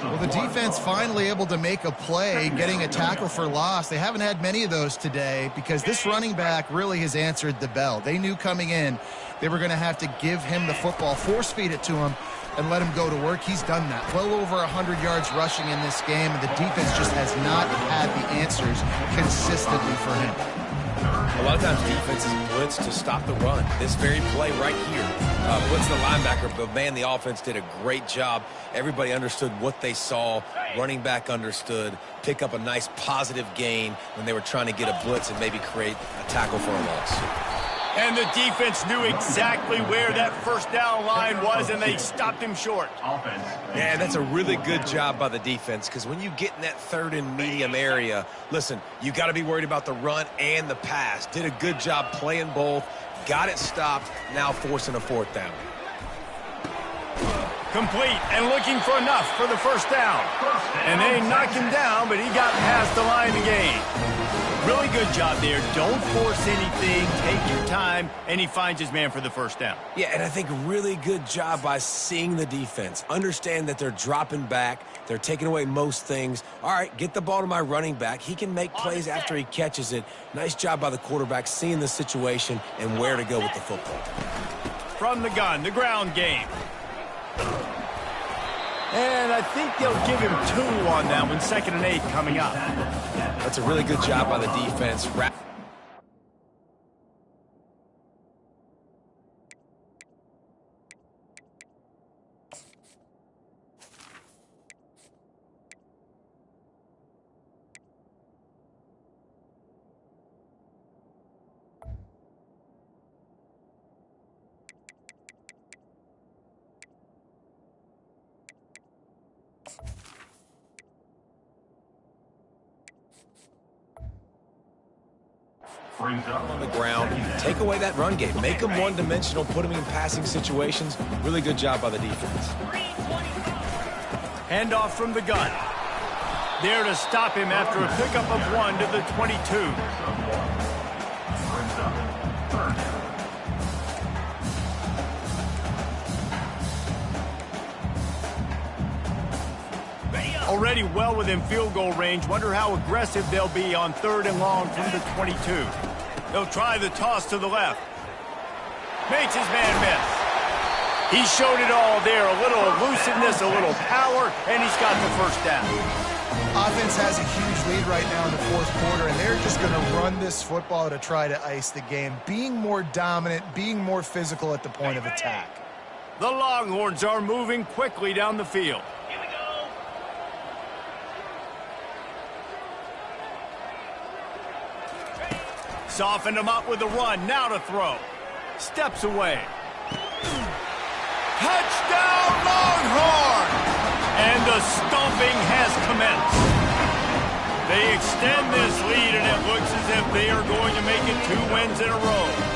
Well, the defense finally able to make a play, getting a tackle for loss. They haven't had many of those today because this running back really has answered the bell. They knew coming in they were going to have to give him the football, force feed it to him, and let him go to work. He's done that. Well over 100 yards rushing in this game, and the defense just has not had the answers consistently for him. A lot of times defenses blitz to stop the run. This very play right here, blitz the linebacker, but man, the offense did a great job. Everybody understood what they saw. Running back understood. Pick up a nice positive gain when they were trying to get a blitz and maybe create a tackle for a loss. And the defense knew exactly where that 1st down line was, and they stopped him short. Yeah, that's a really good job by the defense, because when you get in that 3rd and medium area, listen, you got to be worried about the run and the pass. Did a good job playing both, got it stopped, now forcing a 4th down. Complete and looking for enough for the 1st down. And they knocked him down, but he got past the line to gain. Really good job there. Don't force anything. Take your time, and he finds his man for the 1st down. Yeah, and I think really good job by seeing the defense. Understand that they're dropping back. They're taking away most things. All right, get the ball to my running back. He can make plays after he catches it. Nice job by the quarterback seeing the situation and where to go with the football. From the gun, the ground game. And I think they'll give him 2 on that one. 2nd and 8 coming up. That's a really good job by the defense. On the ground, take away that run game. Make them one-dimensional, put them in passing situations. Really good job by the defense. Handoff from the gun. There to stop him after a pickup of 1 to the 22. Already well within field goal range. Wonder how aggressive they'll be on 3rd and long from the 22. They'll try the toss to the left. Makes his man miss. He showed it all there. A little elusiveness, a little power, and he's got the 1st down. Offense has a huge lead right now in the 4th quarter, and they're just going to run this football to try to ice the game. Being more dominant, being more physical at the point of attack. The Longhorns are moving quickly down the field. Softened him up with a run. Now to throw. Steps away. Touchdown, Longhorn! And the stomping has commenced. They extend this lead, and it looks as if they are going to make it 2 wins in a row.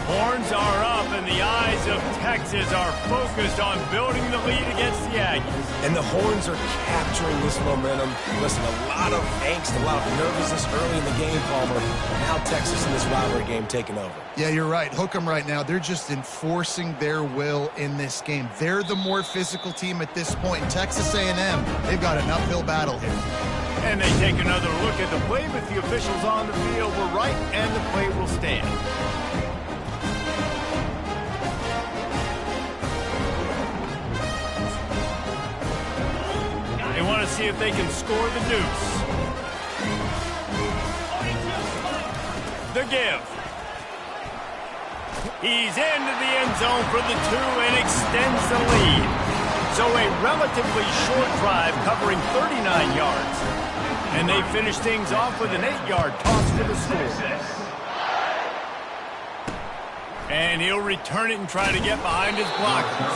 Horns are up, and the eyes of Texas are focused on building the lead against the Aggies. And the Horns are capturing this momentum. Listen, a lot of angst, a lot of nervousness early in the game, Palmer. Now Texas in this rivalry game taking over. Yeah, you're right. Hook 'em right now. They're just enforcing their will in this game. They're the more physical team at this point. And Texas A&M, they've got an uphill battle here. And they take another look at the play, but the officials on the field were right, and the play will stand. They want to see if they can score the deuce. The give. He's into the end zone for the 2 and extends the lead. So a relatively short drive covering 39 yards. And they finish things off with an 8-yard toss for the score. And he'll return it and try to get behind his blockers.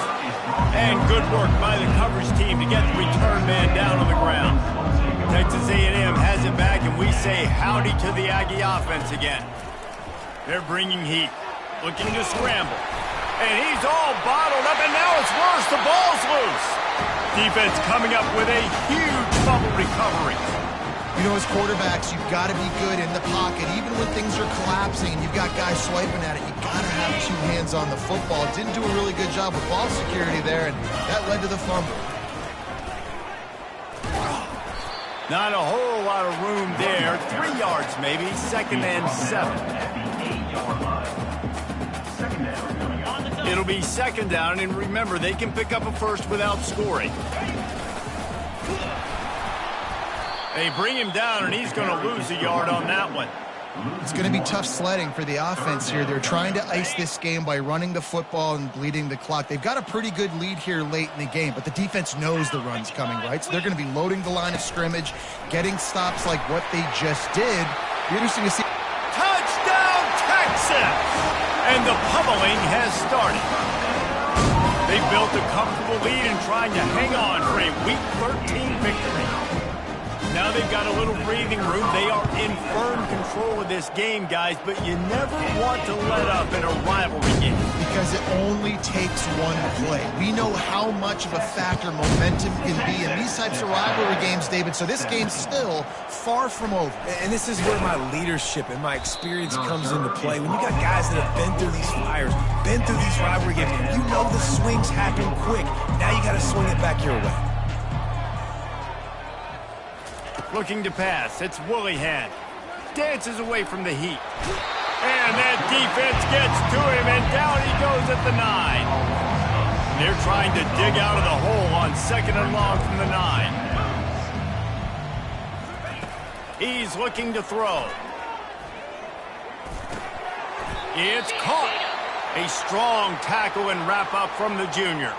And good work by the coverage team to get the return man down on the ground. Texas A&M has it back, and we say howdy to the Aggie offense again. They're bringing heat, looking to scramble. And he's all bottled up, and now it's worse. The ball's loose. Defense coming up with a huge fumble recovery. You know, as quarterbacks, you've got to be good in the pocket. Even when things are collapsing and you've got guys swiping at it, you've got to have two hands on the football. Didn't do a really good job with ball security there, and that led to the fumble. Not a whole lot of room there. 3 yards maybe, 2nd and 7. It'll be 2nd down, and remember, they can pick up a first without scoring. They bring him down, and he's going to lose a yard on that one. It's going to be tough sledding for the offense here. They're trying to ice this game by running the football and bleeding the clock. They've got a pretty good lead here late in the game, but the defense knows the run's coming, right? So they're going to be loading the line of scrimmage, getting stops like what they just did. Be interesting to see. Touchdown, Texas! And the pummeling has started. They built a comfortable lead and trying to hang on for a Week 13 victory. Now they've got a little breathing room. They are in firm control of this game, guys, but you never want to let up in a rivalry game. Because it only takes one play. We know how much of a factor momentum can be in these types of rivalry games, David, so this game's still far from over. And this is where my leadership and my experience comes into play. When you got guys that have been through these fires, been through these rivalry games, you know the swings happen quick. Now you got to swing it back your way. Looking to pass. It's Willihan. Dances away from the heat. And that defense gets to him, and down he goes at the 9. They're trying to dig out of the hole on 2nd and long from the 9. He's looking to throw. It's caught. A strong tackle and wrap up from the junior.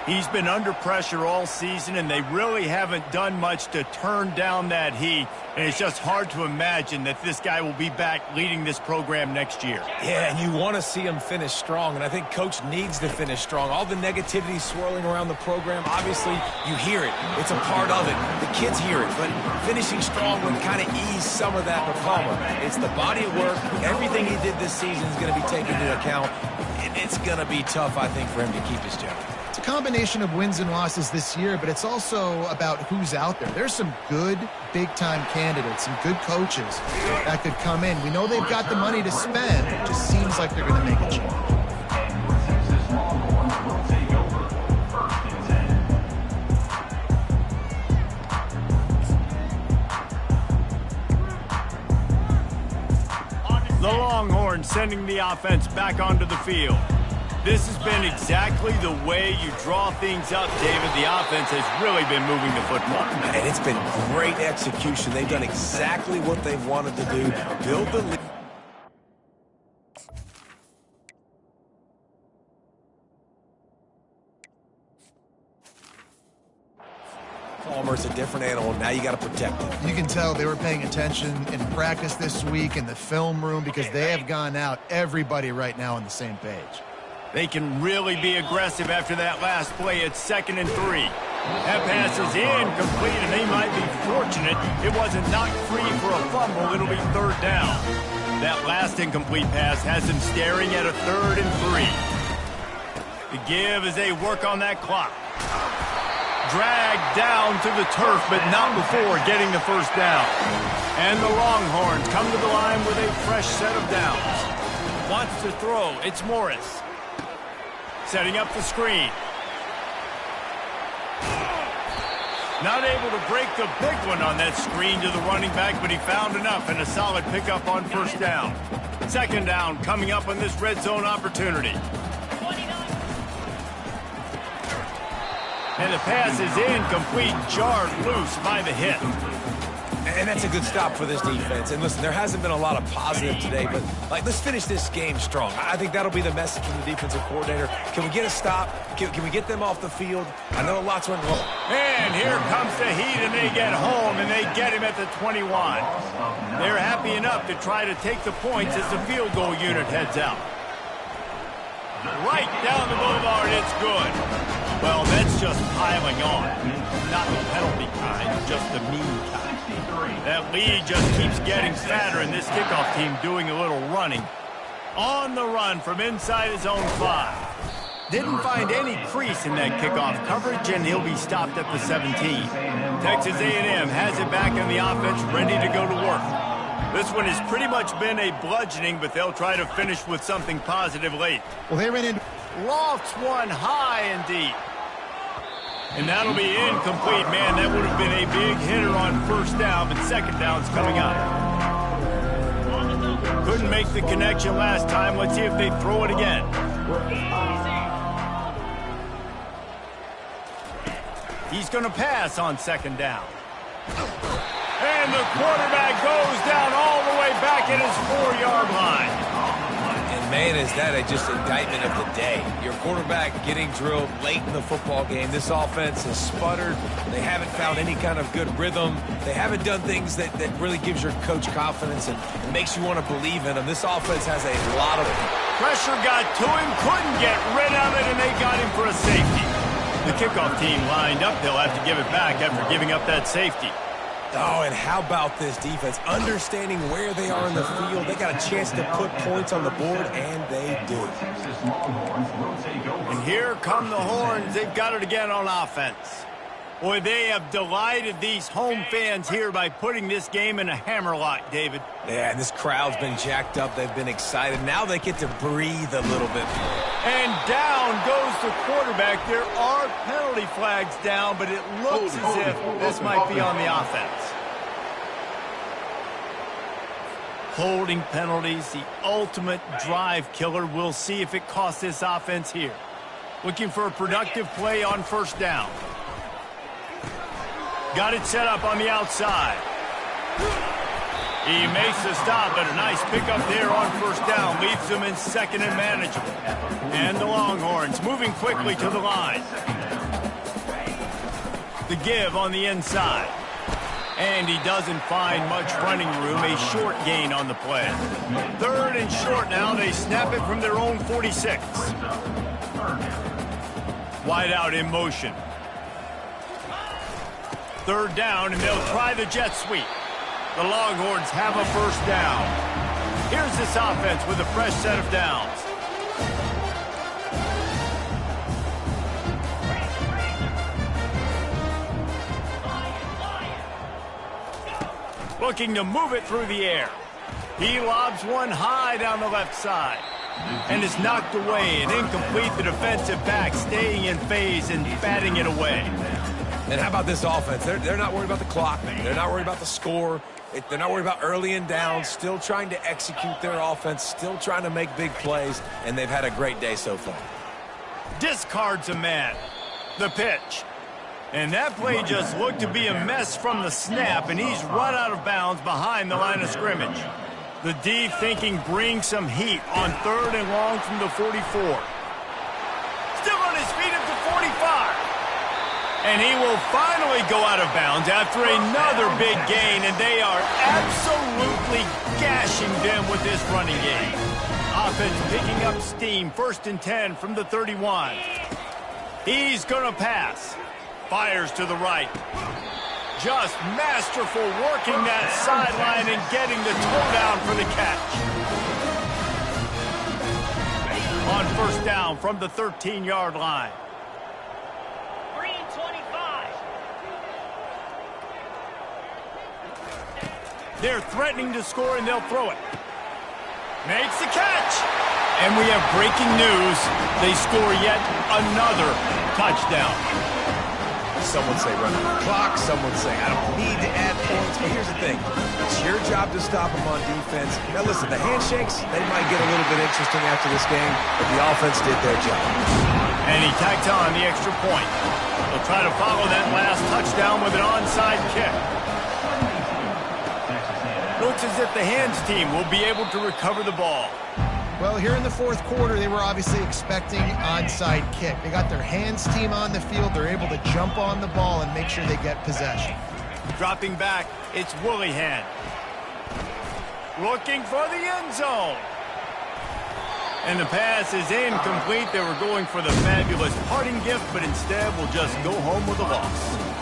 He's been under pressure all season, and they really haven't done much to turn down that heat. And it's just hard to imagine that this guy will be back leading this program next year. Yeah, and you want to see him finish strong, and I think Coach needs to finish strong. All the negativity swirling around the program, obviously, you hear it. It's a part of it. The kids hear it, but finishing strong would kind of ease some of that for Palmer. It's the body of work. Everything he did this season is going to be taken into account, and it's going to be tough, I think, for him to keep his job. It's a combination of wins and losses this year, but it's also about who's out there. There's some good big-time candidates, some good coaches that could come in. We know they've got the money to spend. It just seems like they're going to make a change. The Longhorns sending the offense back onto the field. This has been exactly the way you draw things up, David. The offense has really been moving the football. And it's been great execution. They've done exactly what they've wanted to do. Build the lead. Palmer's a different animal. Now you got to protect him. You can tell they were paying attention in practice this week in the film room because they have gone out, everybody right now on the same page. They can really be aggressive after that last play. It's 2nd and 3. That pass is incomplete, and they might be fortunate it wasn't knocked free for a fumble. It'll be 3rd down. That last incomplete pass has them staring at a 3rd and 3. The give as they work on that clock. Dragged down to the turf, but not before getting the 1st down. And the Longhorns come to the line with a fresh set of downs. Wants to throw. It's Morris. Setting up the screen. Not able to break the big one on that screen to the running back, but he found enough and a solid pickup on 1st down. 2nd down coming up on this red zone opportunity. And the pass is incomplete, jarred loose by the hit. And that's a good stop for this defense. And listen, there hasn't been a lot of positive today, but let's finish this game strong. I think that'll be the message from the defensive coordinator. Can we get a stop? Can we get them off the field? I know a lot's went wrong. And here comes the Heat, and they get home, and they get him at the 21. They're happy enough to try to take the points as the field goal unit heads out. Right down the boulevard, it's good. Well, that's just piling on. Not the penalty kind, just the mean kind. That lead just keeps getting fatter, and this kickoff team doing a little running. On the run from inside his own 5. Didn't find any crease in that kickoff coverage, and he'll be stopped at the 17. Texas A&M has it back in the offense, ready to go to work. This one has pretty much been a bludgeoning, but they'll try to finish with something positive late. Well, they ran in. Lofts one high and deep. And that'll be incomplete. Man, that would have been a big hitter on first down, but second down's coming up. Couldn't make the connection last time. Let's see if they throw it again. He's going to pass on second down. And the quarterback goes down all the way back at his 4-yard line. And man, is that just indictment of the day. Your quarterback getting drilled late in the football game. This offense has sputtered. They haven't found any kind of good rhythm. They haven't done things that really gives your coach confidence and makes you want to believe in them. This offense has a lot of pressure got to him, couldn't get rid of it, and they got him for a safety. The kickoff team lined up. They'll have to give it back after giving up that safety. Oh, and how about this defense? Understanding where they are in the field. They got a chance to put points on the board, and they do. And here come the horns. They've got it again on offense. Boy, they have delighted these home fans here by putting this game in a hammerlock, David. Yeah, and this crowd's been jacked up. They've been excited. Now they get to breathe a little bit more. And down goes the quarterback. There are penalty flags down, but it looks as if this might be on the offense. Holding penalties, the ultimate drive killer. We'll see if it costs this offense here. Looking for a productive play on first down. Got it set up on the outside. He makes the stop, but a nice pickup there on first down. Leaves them in second and manageable. And the Longhorns moving quickly to the line. The give on the inside. And he doesn't find much running room. A short gain on the play. Third and short now. They snap it from their own 46. Wide out in motion. Third down, and they'll try the jet sweep. The Longhorns have a first down. Here's this offense with a fresh set of downs. Looking to move it through the air. He lobs one high down the left side. And is knocked away and incomplete. The defensive back staying in phase and batting it away. And how about this offense? They're not worried about the clock. They're not worried about the score. They're not worried about early and down. Still trying to execute their offense. Still trying to make big plays. And they've had a great day so far. Discards a man. The pitch. And that play just looked to be a mess from the snap. And he's run out of bounds behind the line of scrimmage. The D thinking bring some heat on third and long from the 44. Still on his feet at the 45. And he will finally go out of bounds after another big gain, and they are absolutely gashing them with this running game. Offense picking up steam, 1st and 10 from the 31. He's going to pass. Fires to the right. Just masterful working that sideline and getting the toe down for the catch. On first down from the 13-yard line. They're threatening to score, and they'll throw it. Makes the catch. And we have breaking news. They score yet another touchdown. Some would say run the clock. Some would say I don't need to add points. But here's the thing. It's your job to stop them on defense. Now, listen, the handshakes, they might get a little bit interesting after this game, but the offense did their job. And he tacked on the extra point. They'll try to follow that last touchdown with an onside kick. Looks as if the hands team will be able to recover the ball. Well, here in the fourth quarter, they were obviously expecting onside kick. They got their hands team on the field. They're able to jump on the ball and make sure they get possession. Dropping back, it's Willihan. Looking for the end zone. And the pass is incomplete. They were going for the fabulous parting gift, but instead will just go home with a loss.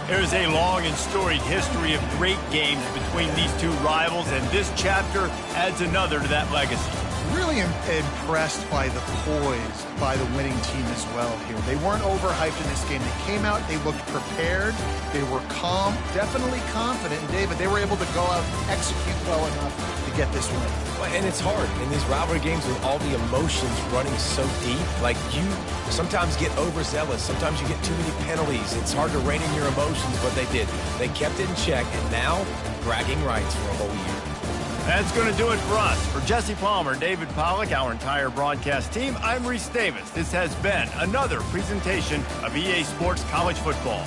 There's a long and storied history of great games between these two rivals, and this chapter adds another to that legacy. Really impressed by the poise by the winning team as well here. They weren't overhyped in this game. They came out, they looked prepared, they were calm, definitely confident. And David, they were able to go out and execute well enough to get this win. And it's hard in these rivalry games with all the emotions running so deep. Like, you sometimes get overzealous. Sometimes you get too many penalties. It's hard to rein in your emotions, but they did. They kept it in check, and now bragging rights for a whole year. That's going to do it for us. For Jesse Palmer, David Pollack, our entire broadcast team, I'm Reese Davis. This has been another presentation of EA Sports College Football.